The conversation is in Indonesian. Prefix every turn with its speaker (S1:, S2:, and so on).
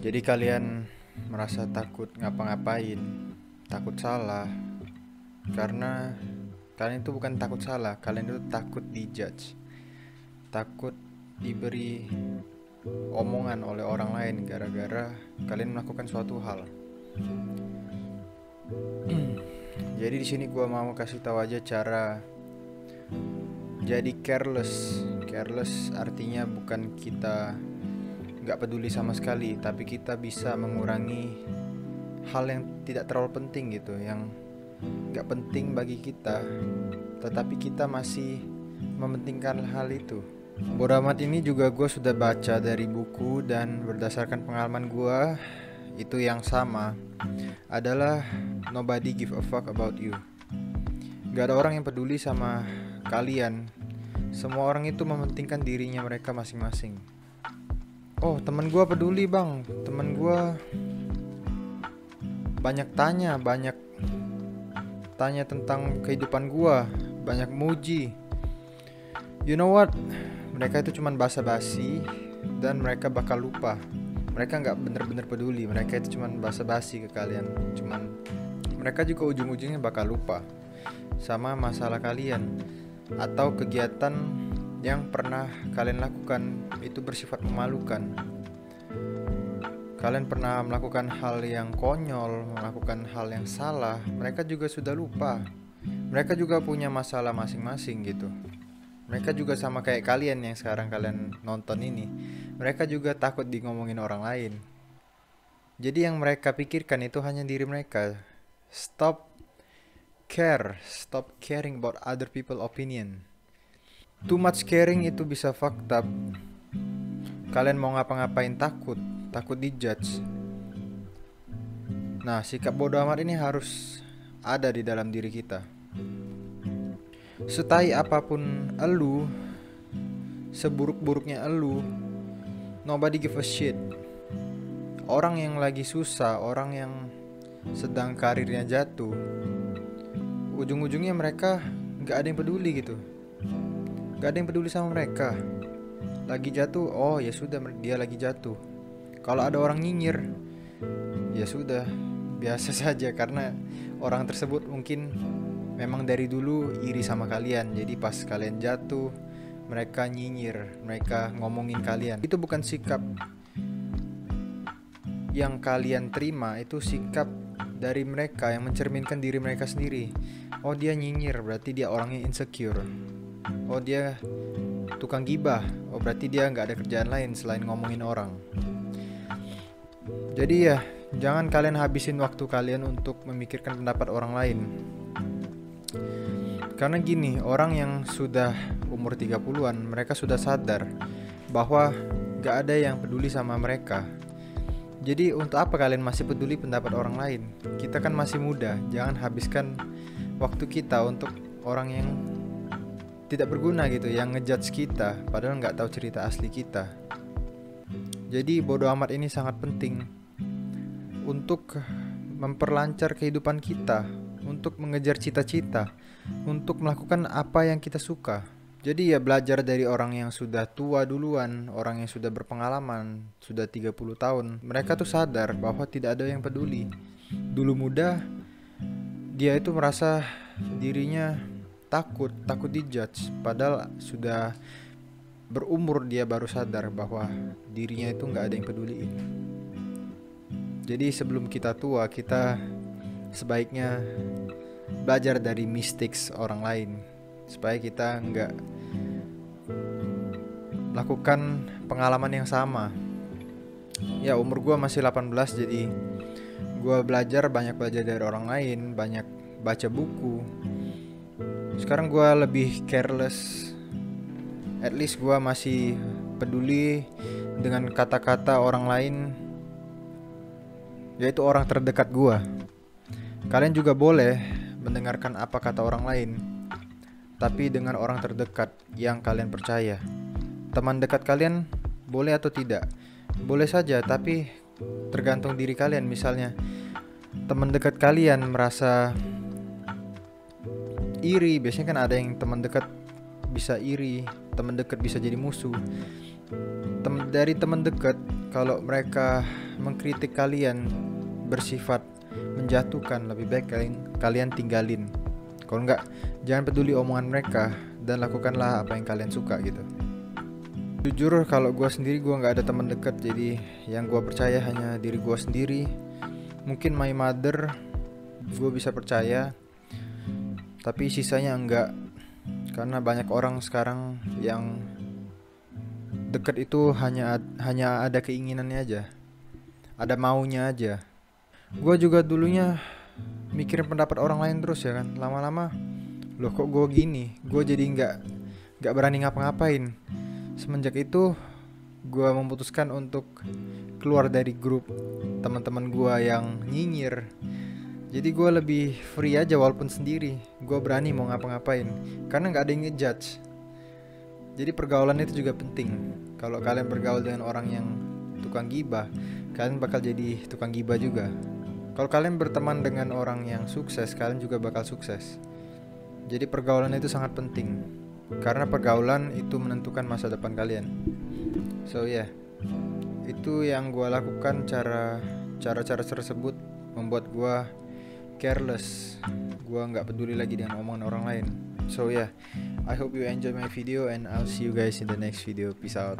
S1: Jadi kalian merasa takut ngapa-ngapain, takut salah, karena kalian itu bukan takut salah, kalian itu takut dijudge, takut diberi omongan oleh orang lain gara-gara kalian melakukan suatu hal. Jadi di sini gua mau kasih tahu aja cara jadi careless. Careless artinya bukan kita nggak peduli sama sekali, tapi kita bisa mengurangi hal yang tidak terlalu penting gitu, yang nggak penting bagi kita, tetapi kita masih mementingkan hal itu. Bodo amat ini juga gue sudah baca dari buku, dan berdasarkan pengalaman gue, itu yang sama adalah nobody give a fuck about you. Gak ada orang yang peduli sama kalian. Semua orang itu mementingkan dirinya mereka masing-masing. Oh, teman gue peduli bang, teman gue banyak tanya tentang kehidupan gue, banyak muji. You know what? Mereka itu cuman basa-basi, dan mereka bakal lupa. Mereka nggak bener-bener peduli. Mereka itu cuman basa-basi ke kalian. Mereka juga ujung-ujungnya bakal lupa sama masalah kalian atau kegiatan yang pernah kalian lakukan itu bersifat memalukan. Kalian pernah melakukan hal yang konyol, melakukan hal yang salah, mereka juga sudah lupa. Mereka juga punya masalah masing-masing gitu. Mereka juga sama kayak kalian yang sekarang kalian nonton ini. Mereka juga takut di ngomongin orang lain. Jadi yang mereka pikirkan itu hanya diri mereka. Stop caring about other people opinion. Too much caring itu bisa fucked up. Kalian mau ngapa-ngapain takut dijudge. Nah, sikap bodoh amat ini harus ada di dalam diri kita. Setai apapun elu, seburuk-buruknya elu, nobody give a shit. Orang yang lagi susah, orang yang sedang karirnya jatuh, ujung-ujungnya mereka gak ada yang peduli gitu. Gak ada yang peduli sama mereka. Lagi jatuh, oh ya sudah, dia lagi jatuh. Kalau ada orang nyinyir, ya sudah, biasa saja, karena orang tersebut mungkin memang dari dulu iri sama kalian. Jadi pas kalian jatuh, mereka nyinyir, mereka ngomongin kalian. Itu bukan sikap yang kalian terima, itu sikap dari mereka yang mencerminkan diri mereka sendiri. Oh, dia nyinyir, berarti dia orangnya insecure. Oh, dia tukang gibah, oh berarti dia nggak ada kerjaan lain selain ngomongin orang. Jadi ya, jangan kalian habisin waktu kalian untuk memikirkan pendapat orang lain. Karena gini, orang yang sudah umur 30-an, mereka sudah sadar bahwa gak ada yang peduli sama mereka. Jadi untuk apa kalian masih peduli pendapat orang lain? Kita kan masih muda, jangan habiskan waktu kita untuk orang yang tidak berguna gitu, yang ngejudge kita padahal nggak tahu cerita asli kita. Jadi bodo amat ini sangat penting untuk memperlancar kehidupan kita, untuk mengejar cita-cita, untuk melakukan apa yang kita suka. Jadi ya belajar dari orang yang sudah tua duluan, orang yang sudah berpengalaman, sudah 30 tahun. Mereka tuh sadar bahwa tidak ada yang peduli. Dulu muda, dia itu merasa dirinya takut dijudge, padahal sudah berumur dia baru sadar bahwa dirinya itu nggak ada yang peduliin. Jadi sebelum kita tua, kita sebaiknya belajar dari mistakes orang lain supaya kita nggak melakukan pengalaman yang sama. Ya umur gue masih 18, jadi gue banyak belajar dari orang lain, banyak baca buku. Sekarang gue lebih careless. At least gue masih peduli dengan kata-kata orang lain, yaitu orang terdekat gue. Kalian juga boleh mendengarkan apa kata orang lain, tapi dengan orang terdekat yang kalian percaya. Teman dekat kalian boleh atau tidak? Boleh saja, tapi tergantung diri kalian. Misalnya teman dekat kalian merasa iri, biasanya kan ada yang teman dekat bisa iri, teman dekat bisa jadi musuh. Dari teman dekat, kalau mereka mengkritik kalian bersifat menjatuhkan, lebih baik kalian tinggalin. Kalau enggak, jangan peduli omongan mereka dan lakukanlah apa yang kalian suka gitu. Jujur kalau gue sendiri, gue nggak ada teman dekat, jadi yang gue percaya hanya diri gue sendiri. Mungkin my mother gue bisa percaya, tapi sisanya enggak. Karena banyak orang sekarang yang dekat itu hanya ada keinginannya aja, ada maunya aja. Gue juga dulunya mikirin pendapat orang lain terus ya kan. Lama-lama, loh kok gue gini, gue jadi nggak berani ngapa-ngapain. Semenjak itu gue memutuskan untuk keluar dari grup teman-teman gue yang nyinyir. Jadi gue lebih free aja walaupun sendiri. Gue berani mau ngapa-ngapain karena nggak ada yang ngejudge. Jadi pergaulan itu juga penting. Kalau kalian bergaul dengan orang yang tukang gibah, kalian bakal jadi tukang gibah juga. Kalau kalian berteman dengan orang yang sukses, kalian juga bakal sukses. Jadi pergaulan itu sangat penting, karena pergaulan itu menentukan masa depan kalian. So yeah, itu yang gue lakukan. Cara-cara tersebut membuat gue careless. Gue nggak peduli lagi dengan omongan orang lain. So yeah, I hope you enjoy my video and I'll see you guys in the next video. Peace out.